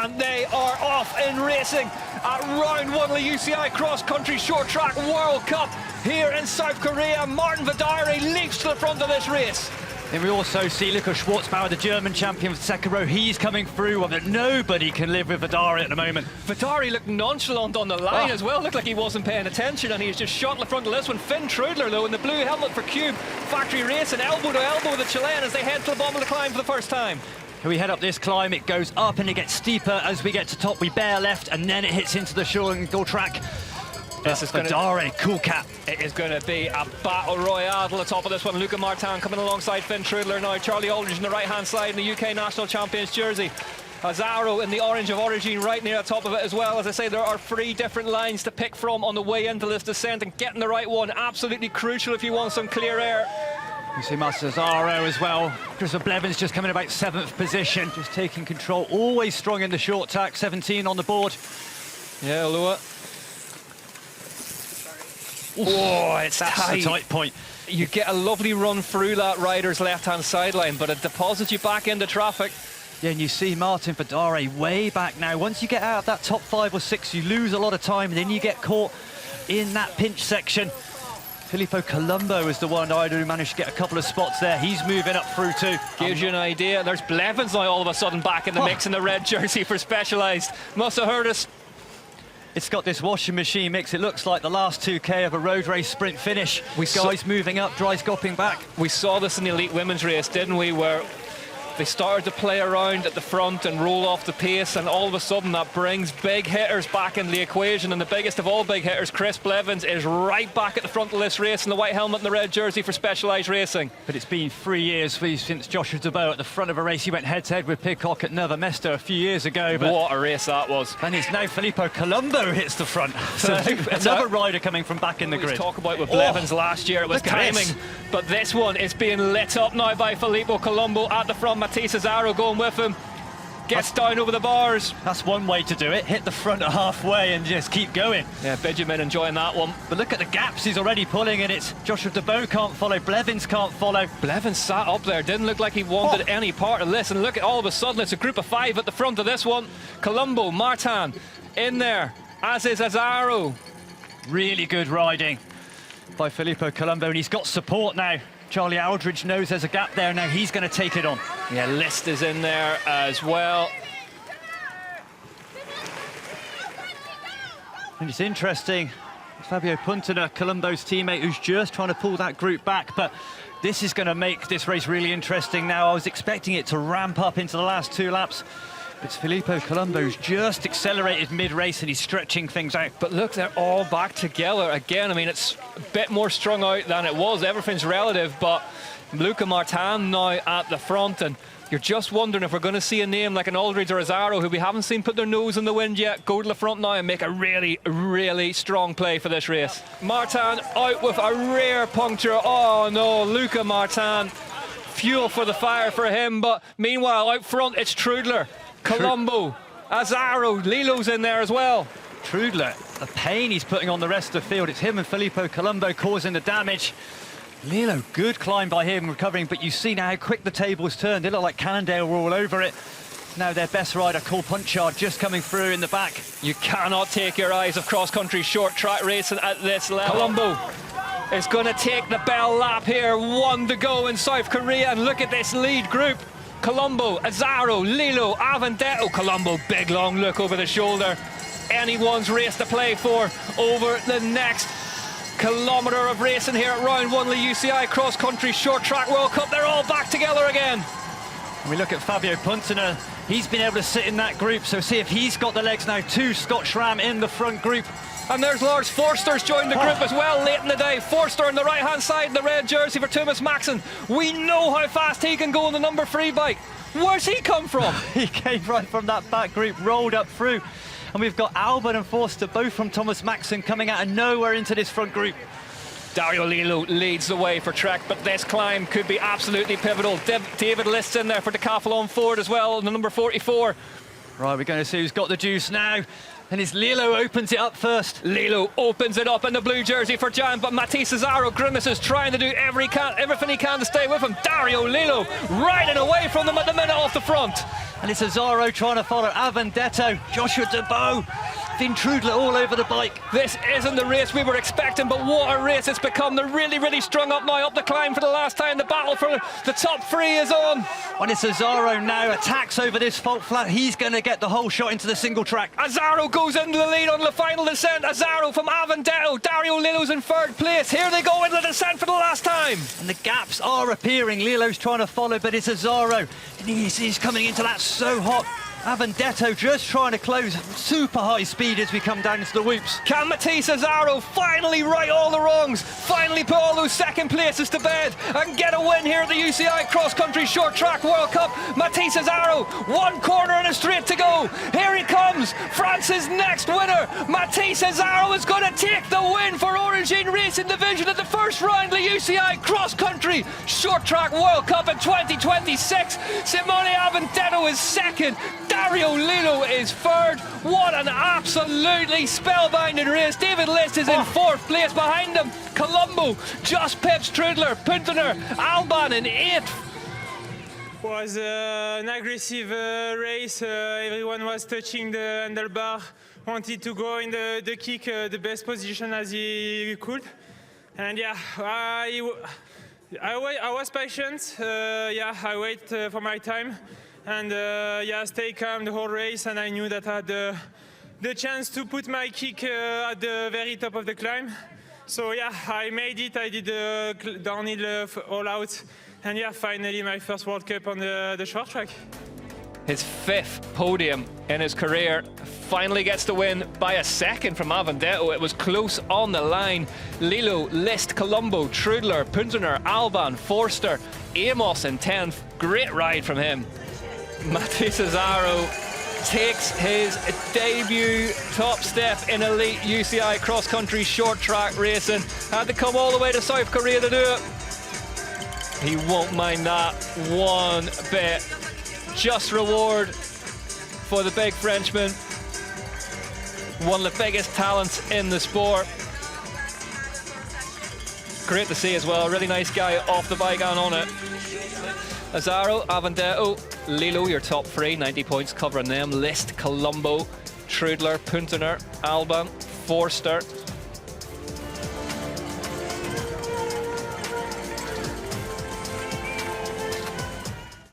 and they are off in racing at round one of the UCI Cross Country Short Track World Cup here in South Korea. Martin Vidari leaps to the front of this race. Then we also see Lukas Schwarzbauer, the German champion for the second row. He's coming through, but nobody can live with Vidari at the moment. Vidari looked nonchalant on the line as well. Looked like he wasn't paying attention, and he's just shot in the front of this one. Finn Trudler, though, in the blue helmet for Cube Factory Racing, elbow to elbow with the Chilean as they head to the bottom of the climb for the first time. We head up this climb, it goes up and it gets steeper as we get to top. We bear left, and then it hits into the shore track. This is Vidari, cool cat. It is going to be a battle royale at the top of this one. Luca Martin coming alongside Finn Trudler now. Charlie Aldridge on the right-hand side in the UK National Champions jersey. Azzaro in the orange of origin right near the top of it as well. As I say, there are 3 different lines to pick from on the way into this descent, and getting the right one absolutely crucial if you want some clear air. You see Mathis Azzaro as well. Christopher Blevins just coming about 7th position, just taking control. Always strong in the short tack, 17 on the board. Yeah, Lua. Oh, it's That's a tight point. You get a lovely run through that rider's left-hand sideline, but it deposits you back into traffic. Yeah, and you see Martin Vidari way back now. Once you get out of that top 5 or 6, you lose a lot of time, and then you get caught in that pinch section. Filippo Colombo is the one rider who managed to get a couple of spots there. He's moving up through too. Gives you an idea. There's Blevins now all of a sudden back in the mix in the red jersey for Specialized. Must have heard us. It's got this washing machine mix. It looks like the last 2K of a road race sprint finish. Guys moving up, dry scopping back. We saw this in the elite women's race, didn't we, where they started to play around at the front and roll off the pace, and all of a sudden that brings big hitters back into the equation, and the biggest of all big hitters, Chris Blevins, is right back at the front of this race in the white helmet and the red jersey for Specialized Racing. But it's been 3 years since Joshua Dubois at the front of a race. He went head-to-head with Pidcock at Nova Mesta a few years ago. But what a race that was. And it's now Filippo Colombo who hits the front. So another rider coming from back in the grid. Talk about with Blevins last year, it was claiming, but this one is being lit up now by Filippo Colombo at the front. Mathis Azzaro going with him, gets down over the bars. That's one way to do it, hit the front halfway and just keep going. Yeah, Benjamin enjoying that one. But look at the gaps he's already pulling, and it's Joshua Dubois can't follow, Blevins can't follow. Blevins sat up there, didn't look like he wanted any part of this, and look at all of a sudden it's a group of 5 at the front of this one. Colombo, Martin in there, as is Azzaro. Really good riding by Filippo Colombo, and he's got support now. Charlie Aldridge knows there's a gap there now. He's going to take it on. Yeah, List is in there as well. And it's interesting, Fabio Puntana, Colombo's teammate, who's just trying to pull that group back, but this is going to make this race really interesting now. I was expecting it to ramp up into the last 2 laps. It's Filippo Colombo who's just accelerated mid-race, and he's stretching things out. But look, they're all back together again. I mean, it's a bit more strung out than it was. Everything's relative, but Luca Martin now at the front, and you're just wondering if we're going to see a name like an Aldridge or Azzaro, who we haven't seen put their nose in the wind yet, go to the front now and make a really, really strong play for this race. Martin out with a rear puncture. Oh no, Luca Martin. Fuel for the fire for him, but meanwhile out front it's Trudler, Colombo, Azzaro, Lilo's in there as well. Trudler, the pain he's putting on the rest of the field. It's him and Filippo Colombo causing the damage. Lilo, good climb by him, recovering, but you see now how quick the tables turned. They look like Cannondale were all over it. Now their best rider, Cole Punchard, just coming through in the back. You cannot take your eyes off cross-country short track racing at this level. Colombo is going to take the bell lap here. 1 to go in South Korea, and look at this lead group. Colombo, Azzaro, Lilo, Avendetto. Colombo, big long look over the shoulder. Anyone's race to play for over the next kilometre of racing here at round 1 of the UCI Cross Country Short Track World Cup. They're all back together again. And we look at Fabio Puntana. He's been able to sit in that group, so see if he's got the legs now. 2 Scott Schramm in the front group. And there's Lars Forster's joined the group as well late in the day. Forster on the right-hand side in the red jersey for Thomas Maxson. We know how fast he can go on the number 3 bike. Where's he come from? He came right from that back group, rolled up through. And we've got Albert and Forster, both from Thomas Maxson, coming out of nowhere into this front group. Dario Lilo leads the way for Trek, but this climb could be absolutely pivotal. David List's in there for Decathlon Ford as well, the number 44. Right, we're going to see who's got the juice now. And it's Lilo opens it up first. Lilo opens it up in the blue jersey for Jan, but Mathis Azzaro grimaces, trying to do everything he can to stay with him. Dario Lilo riding away from them at the minute off the front. And it's Azzaro trying to follow. Avendetto, Joshua Debeau, Finn Trudler all over the bike. This isn't the race we were expecting, but what a race it's become. They're really, really strung up now, up the climb for the last time. The battle for the top 3 is on. And it's Azzaro now, attacks over this fault flat. He's going to get the whole shot into the single track. Azzaro goes into the lead on the final descent. Azzaro from Avendetto. Dario Lilo's in 3rd place. Here they go into the descent for the last time. And the gaps are appearing. Lilo's trying to follow, but it's Azzaro. And he's coming into that so hot. Avendetto just trying to close, super high speed as we come down into the whoops. Can Mathis Azzaro finally right all the wrongs, finally put all those 2nd places to bed and get a win here at the UCI Cross Country Short Track World Cup? Mathis Azzaro, 1 corner and a straight to go. Here he comes, France's next winner. Mathis Azzaro is going to take the win for Origin Racing Division at the 1st round of the UCI Cross Country Short Track World Cup in 2026. Simone Avendetto is 2nd. Dario Lilo is 3rd. What an absolutely spellbinding race. David List is in 4th place behind him. Colombo just pips Trudler, Puntener, Alban in 8th. Was an aggressive race. Everyone was touching the handlebar, wanted to go in the kick, the best position as he could. And yeah, I was patient. I wait for my time. And stay calm the whole race, and I knew that I had the chance to put my kick at the very top of the climb. So yeah, I made it. I did the downhill all out, and yeah, finally my first World Cup on the short track. His 5th podium in his career, finally gets the win by a 2nd from Avendetto. It was close on the line. Lilo, List, Colombo, Trudler, Puntener, Alban, Forster, Amos in 10th. Great ride from him. Mathis Azzaro takes his debut top step in elite UCI cross-country short track racing. Had to come all the way to South Korea to do it. He won't mind that one bit. Just reward for the big Frenchman. One of the biggest talents in the sport. Great to see as well. Really nice guy off the bike and on it. Azzaro, Avendetto, Lilo, your top 3, 90 points covering them. List, Colombo, Trudler, Puntener, Alban, Forster,